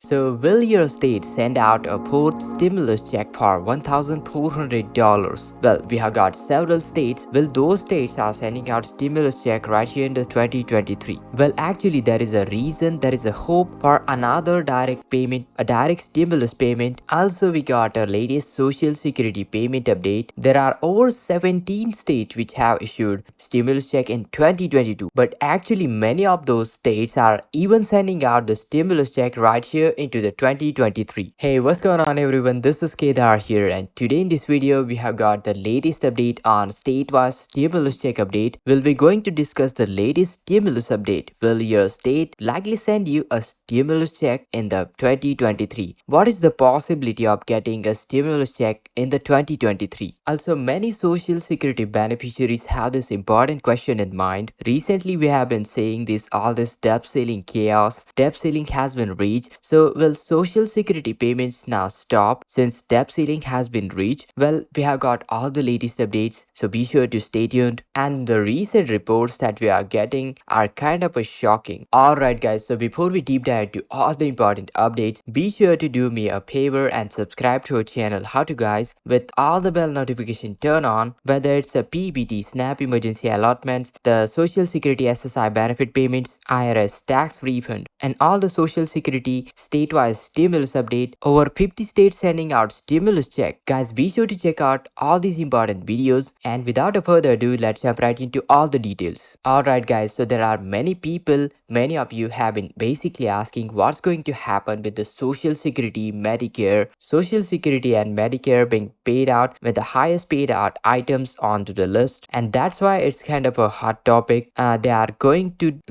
So, will your state send out a fourth stimulus check for $1,400? Well, we have got several states. Will those states are sending out stimulus check right here in the 2023? Well, actually, there is a reason, there is a hope for another direct payment, a direct stimulus payment. Also, we got a latest social security payment update. There are over 17 states which have issued stimulus check in 2022, but actually many of those states are even sending out the stimulus check right here into the 2023. Hey, what's going on everyone? This is Kedar here, and today in this video we have got the latest update on state-wise stimulus check update. We'll be going to discuss the latest stimulus update. Will your state likely send you a stimulus check in the 2023? What is the possibility of getting a stimulus check in the 2023? Also, many social security beneficiaries have this important question in mind. Recently we have been saying all this debt ceiling chaos. Debt ceiling has been reached. So will social security payments now stop since debt ceiling has been reached? Well, we have got all the latest updates, so be sure to stay tuned. And the recent reports that we are getting are kind of a shocking. Alright guys, so before we deep dive into all the important updates, be sure to do me a favor and subscribe to our channel. How to guys, with all the bell notification turn on, whether it's a PBT, SNAP emergency allotments, the social security SSI benefit payments, IRS tax refund, and all the social security state-wise stimulus update. Over 50 states sending out stimulus check. Guys, be sure to check out all these important videos, and without a further ado, let's jump right into all the details. Alright guys, so there are many people, many of you have been basically asking what's going to happen with the social security, Medicare, social security and Medicare being paid out with the highest paid out items onto the list, and that's why it's kind of a hot topic. They are going to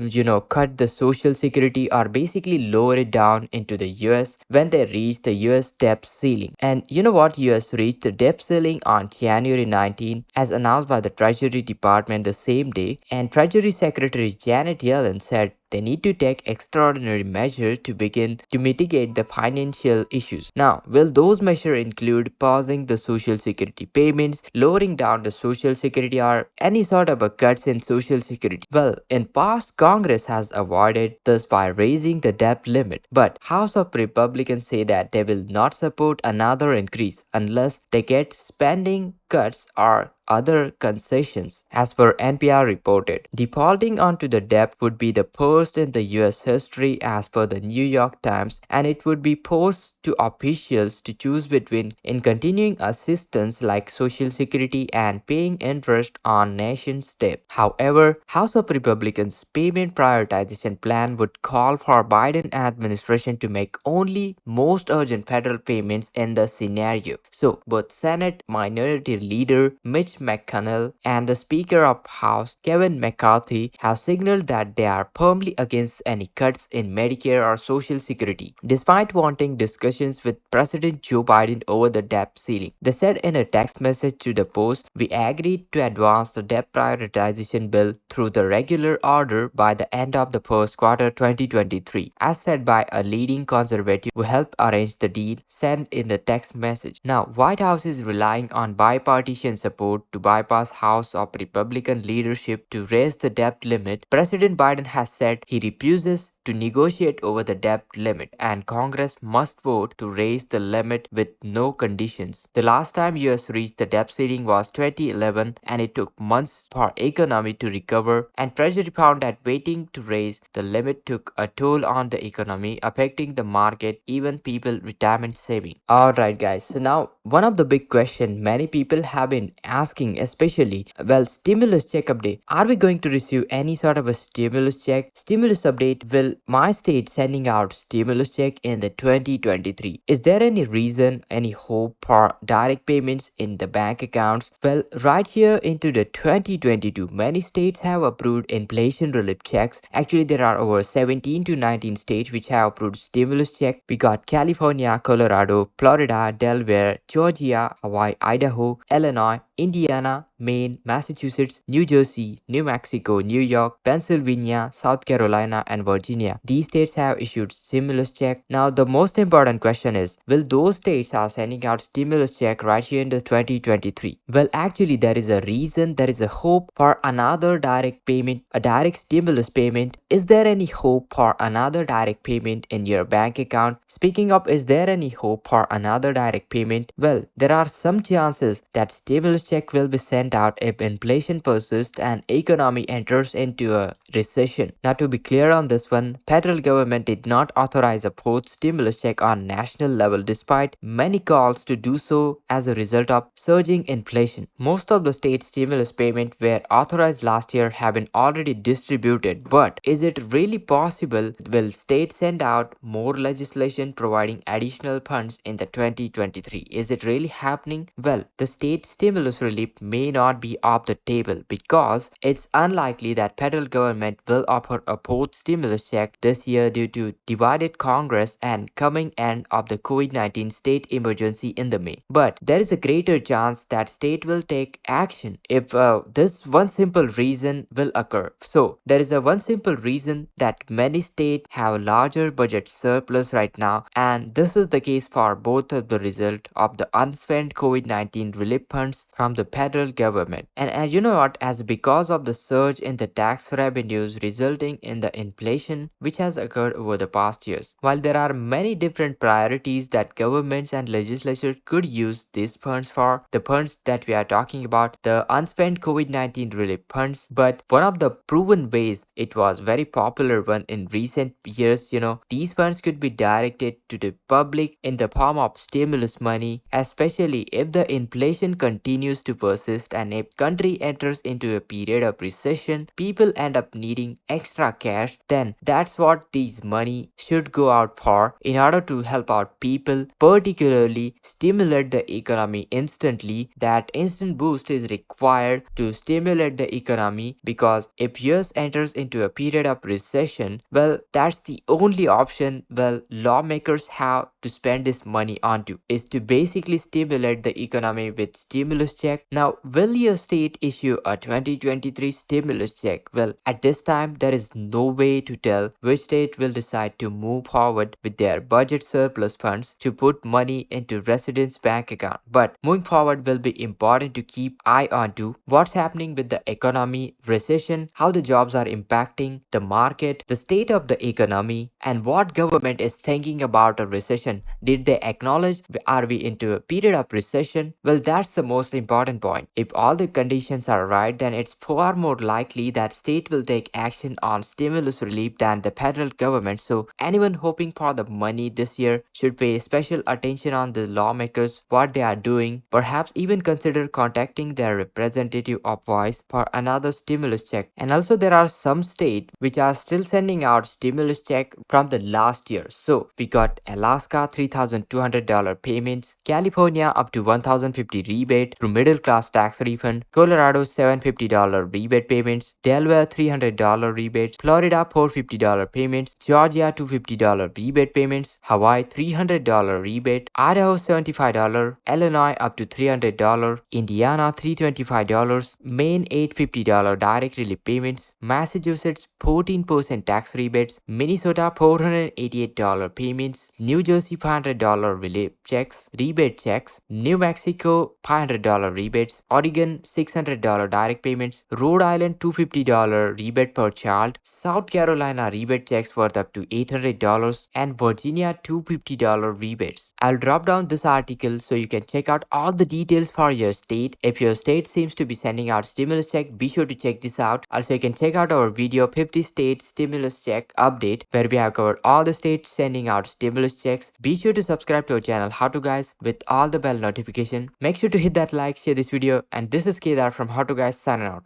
cut the social security or basically lower it down into the US when they reach the US debt ceiling. And you know what, US reached the debt ceiling on January 19 as announced by the Treasury Department the same day, and Treasury Secretary Janet Yellen said they need to take extraordinary measures to begin to mitigate the financial issues. Now, will those measures include pausing the social security payments, lowering down the social security, or any sort of a cuts in social security? Well, in past, Congress has avoided this by raising the debt limit, but House of Republicans say that they will not support another increase unless they get spending cuts or other concessions. As per NPR reported, defaulting onto the debt would be the first in the US history as per the New York Times, and it would be posed to officials to choose between in continuing assistance like social security and paying interest on nation's debt. However, House of Republicans payment prioritization plan would call for Biden administration to make only most urgent federal payments in the scenario. So both Senate Minority Leader Mitch McConnell and the Speaker of House Kevin McCarthy have signaled that they are firmly against any cuts in Medicare or Social Security, despite wanting discussions with President Joe Biden over the debt ceiling. They said in a text message to the Post, "We agreed to advance the debt prioritization bill through the regular order by the end of the first quarter 2023, as said by a leading conservative who helped arrange the deal," said in the text message. Now, White House is relying on bipartisan support to bypass House of Republican leadership to raise the debt limit. President Biden has said he refuses to negotiate over the debt limit, and Congress must vote to raise the limit with no conditions. The last time US reached the debt ceiling was 2011, and it took months for economy to recover, and Treasury found that waiting to raise the limit took a toll on the economy, affecting the market, even people retirement saving. Alright guys, so now one of the big question many people have been asking, especially, well, stimulus check update. Are we going to receive any sort of a stimulus check? Stimulus update. Will my state sending out stimulus check in the 2023? Is there any reason, any hope for direct payments in the bank accounts? Well, right here into the 2022, many states have approved inflation relief checks. Actually, there are over 17 to 19 states which have approved stimulus check. We got California, Colorado, Florida, Delaware, Georgia, Hawaii, Idaho, Illinois, Indiana, Maine, Massachusetts, New Jersey, New Mexico, New York, Pennsylvania, South Carolina, and Virginia. These states have issued stimulus check. Now, the most important question is, will those states are sending out stimulus check right here in the 2023? Well, actually, there is a reason, there is a hope for another direct payment, a direct stimulus payment. Is there any hope for another direct payment in your bank account? Speaking of, is there any hope for another direct payment? Well, there are some chances that stimulus check will be sent out if inflation persists and economy enters into a recession. Now, to be clear on this one, federal government did not authorize a fourth stimulus check on national level despite many calls to do so as a result of surging inflation. Most of the state stimulus payments were authorized last year have been already distributed, but is it really possible? Will states send out more legislation providing additional funds in the 2023? Is it really happening? Well, the state stimulus relief may not be off the table because it's unlikely that federal government will offer a fourth stimulus check this year due to divided Congress and coming end of the COVID-19 state emergency in the May. But there is a greater chance that state will take action if this one simple reason will occur. So there is a one simple reason that many states have larger budget surplus right now, and this is the case for both of the result of the unspent COVID-19 relief funds from the federal government. And you know what, as because of the surge in the tax revenues resulting in the inflation which has occurred over the past years. While there are many different priorities that governments and legislatures could use these funds for, the funds that we are talking about, the unspent COVID-19 relief funds, but one of the proven ways it was very popular one in recent years, these funds could be directed to the public in the form of stimulus money, especially if the inflation continues to persist and if country enters into a period of recession, people end up needing extra cash, then that's what these money should go out for in order to help out people, particularly stimulate the economy instantly. That instant boost is required to stimulate the economy because if US enters into a period of recession, well, that's the only option lawmakers have to spend this money onto is to basically stimulate the economy with stimulus check. Now, will your state issue a 2023 stimulus check? Well, at this time, there is no way to tell which state will decide to move forward with their budget surplus funds to put money into residents' bank account. But moving forward will be important to keep eye on to what's happening with the economy, recession, how the jobs are impacting the market, the state of the economy, and what government is thinking about a recession. Did they acknowledge, are we into a period of recession? Well, that's the most important point. If all the conditions are right, then it's far more likely that state will take action on stimulus relief than the federal government. So anyone hoping for the money this year should pay special attention on the lawmakers, what they are doing, perhaps even consider contacting their representative of voice for another stimulus check. And also there are some states which are still sending out stimulus check from the last year. So we got Alaska $3,200 payments, California up to $1,050 rebate through middle class tax refund, Colorado $750 rebate payments, Delaware $300 rebate, Florida $450 payments, Georgia $250 rebate payments, Hawaii $300 rebate, Idaho $75, Illinois up to $300, Indiana $325, Maine $850 direct relief payments, Massachusetts 14% tax rebates, Minnesota $488 payments, New Jersey $500 relief checks, rebate checks, New Mexico $500 rebates, Oregon $600 direct payments, Rhode Island $250 rebate per child, South Carolina rebate checks worth up to $800, and Virginia $250 rebates. I'll drop down this article so you can check out all the details for your state. If your state seems to be sending out stimulus check, be sure to check this out. Also, you can check out our video 50 state stimulus check update where we have covered all the states sending out stimulus checks. Be sure to subscribe to our channel How To Guys with all the bell notification. Make sure to hit that like, share this video, and this is Kedar from How To Guys signing out.